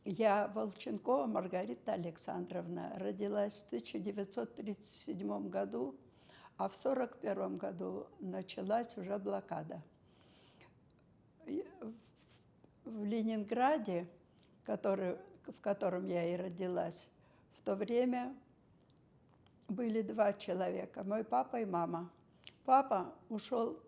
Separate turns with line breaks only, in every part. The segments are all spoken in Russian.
Я Волченкова Маргарита Александровна, родилась в 1937 году, а в 1941 году началась уже блокада. В Ленинграде, в котором я и родилась, в то время были два человека, мой папа и мама. Папа ушел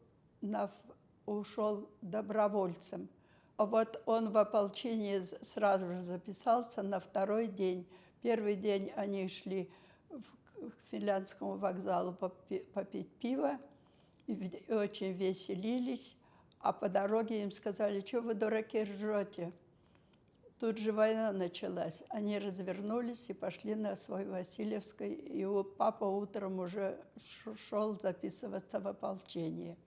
добровольцем. А вот он в ополчении сразу же записался на второй день. Первый день они шли к Финляндскому вокзалу попить пиво и очень веселились. А по дороге им сказали: что вы, дураки, ржете? Тут же война началась. Они развернулись и пошли на свой Васильевской. И папа утром уже шел записываться в ополчение.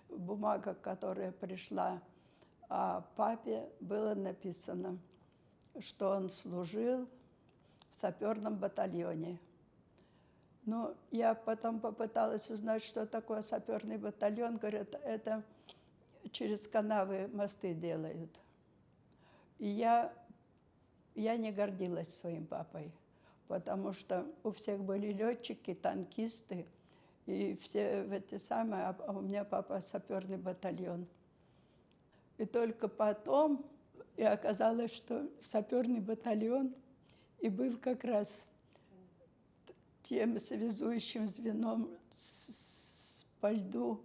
Бумага, которая пришла о папе, было написано, что он служил в саперном батальоне. Ну, я потом попыталась узнать, что такое саперный батальон. Говорят, это через канавы мосты делают. И я не гордилась своим папой, потому что у всех были летчики, танкисты, и все эти самые, а у меня папа саперный батальон. И только потом и оказалось, что саперный батальон и был как раз тем связующим звеном по льду,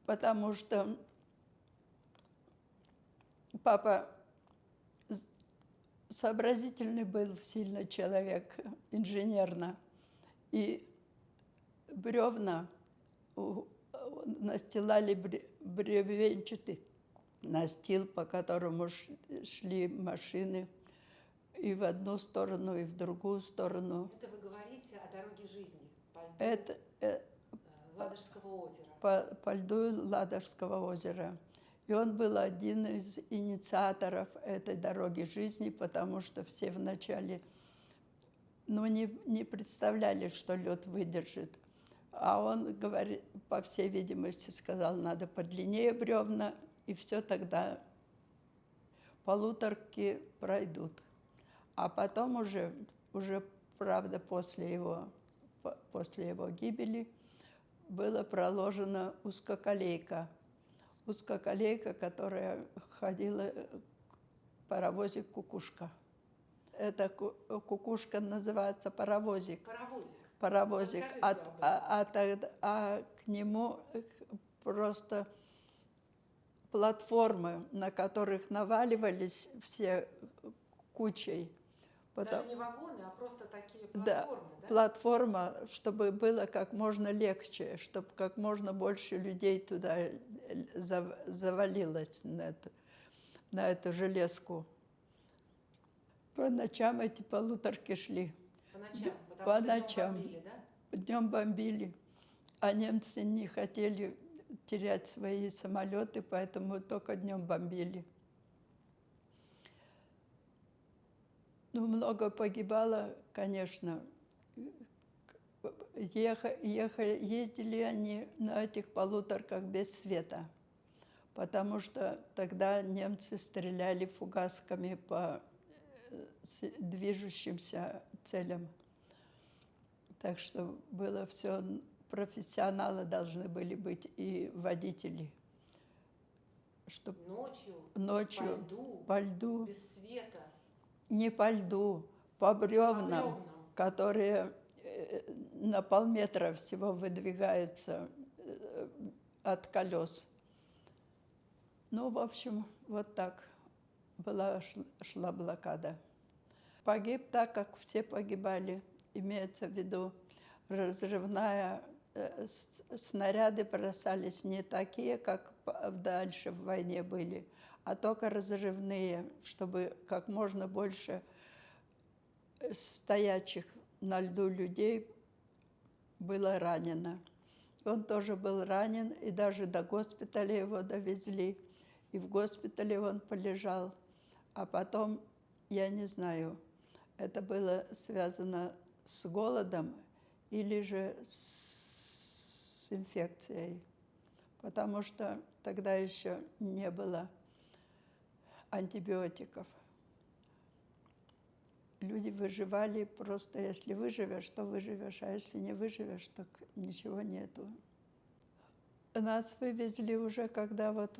потому что папа сообразительный был сильно человек, инженерно, и бревна настилали бревенчатый настил, по которому шли машины и в одну сторону, и в другую сторону.
Это вы говорите о дороге жизни по льду
Это
Ладожского озера.
По льду Ладожского озера. И он был один из инициаторов этой дороги жизни, потому что все вначале не представляли, что лед выдержит. А он, говорит, по всей видимости, сказал, надо подлиннее бревна, и все тогда полуторки пройдут. А потом уже правда, после его гибели была проложена узкоколейка, которая ходила паровозик «Кукушка». Эта «Кукушка» называется паровозик. Паровозик. А к нему просто платформы, на которых наваливались все кучей.
Даже не вагоны, а просто такие платформы, да?
Платформа, чтобы было как можно легче, чтобы как можно больше людей туда завалилось на эту железку. По ночам эти полуторки шли.
По ночам? Потому что днем бомбили, да?
Днем бомбили. А немцы не хотели терять свои самолеты, поэтому только днем бомбили. Ну, много погибало, конечно. Ездили они на этих полуторках без света, потому что тогда немцы стреляли фугасками по движущимся целям. Так что было все, профессионалы должны были быть и водители. Ночью, по льду,
без света.
Не по льду, по бревнам, которые на полметра всего выдвигаются от колес. Ну, в общем, вот так шла блокада. Погиб так, как все погибали, имеется в виду разрывная. Снаряды бросались не такие, как дальше в войне были, а только разрывные, чтобы как можно больше стоячих на льду людей было ранено. Он тоже был ранен, и даже до госпиталя его довезли. И в госпитале он полежал. А потом, я не знаю, это было связано с голодом или же с инфекцией, потому что тогда еще не было антибиотиков. люди выживали просто, если выживешь, то выживешь, а если не выживешь, так ничего нету. Нас вывезли уже, когда вот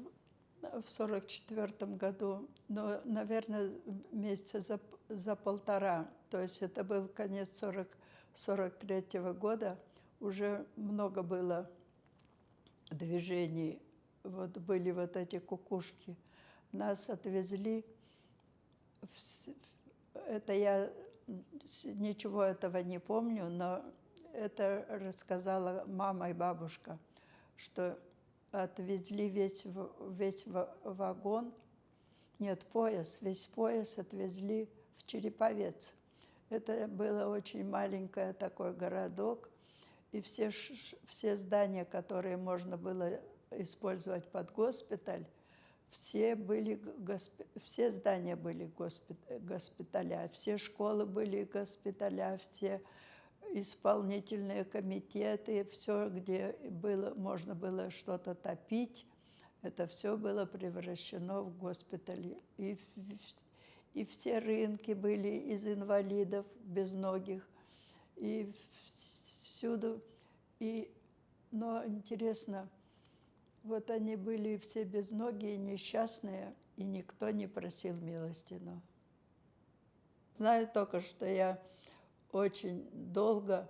в 44-м году, но, наверное, месяца за полтора. То есть это был конец 43-го года. Уже много было движений. Вот были вот эти кукушки. Нас отвезли. Это я ничего этого не помню, но это рассказала мама и бабушка, что отвезли весь вагон, нет, весь поезд отвезли в Череповец. Это было очень маленький такой городок, и все здания, которые можно было использовать под госпиталь, все здания были госпиталя, все школы были госпиталя, все исполнительные комитеты, все, где можно было что-то топить, это все было превращено в госпитали. И все рынки были из инвалидов, безногих, и всюду. Но интересно, вот они были все безногие, несчастные, и никто не просил милостину. Знаю только, что я очень долго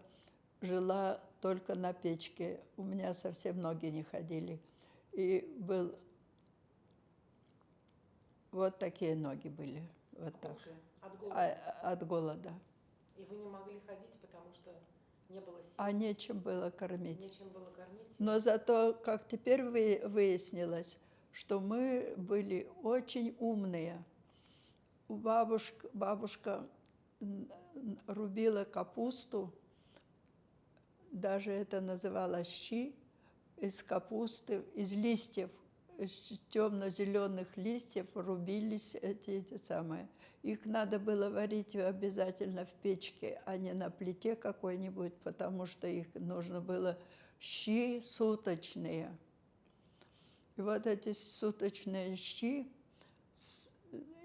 жила только на печке. У меня совсем ноги не ходили. И вот такие ноги были. Вот так.
От голода?
От голода.
И вы не могли ходить, потому что не было сил?
А нечем было кормить.
Нечем было кормить?
Но зато, как теперь выяснилось, что мы были очень умные. Бабушка рубила капусту, даже это называлось щи, из капусты, из листьев, из темно-зеленых листьев рубились эти самые. Их надо было варить обязательно в печке, а не на плите какой-нибудь, потому что их нужно было щи суточные. И вот эти суточные щи,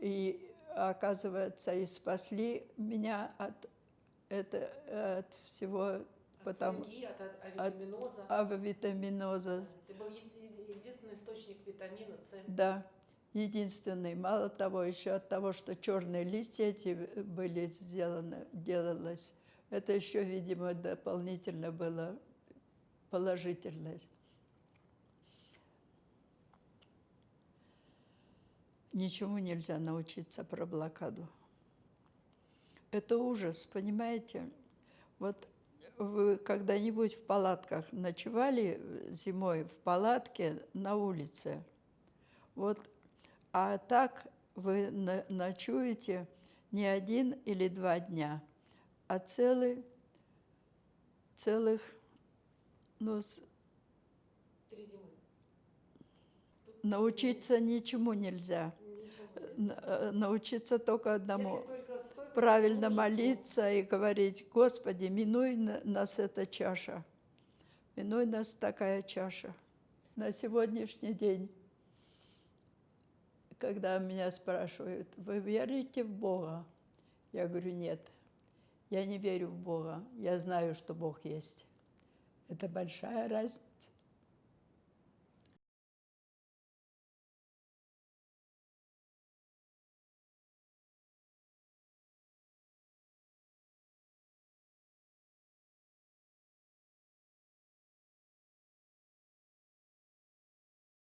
и, оказывается, и спасли меня от всего.
От цинги, от авитаминоза?
Авитаминоза.
Это был единственный источник витамина С.
Да, единственный. Мало того, еще от того, что черные листья эти были делалось, это еще, видимо, дополнительно было положительность. Ничему нельзя научиться про блокаду. Это ужас, понимаете? Вот вы когда-нибудь в палатках ночевали зимой в палатке на улице? Вот, а так вы ночуете не 1 или 2 дня, а целых,
3 зимы.
научиться ничему нельзя. Научиться только одному.
Если только стойкость,
Правильно
мужество.
молиться и говорить: Господи, минуй нас эта чаша, минуй нас такая чаша. На сегодняшний день, когда меня спрашивают: вы верите в Бога? Я говорю: нет, я не верю в Бога, я знаю, что Бог есть. Это большая разница.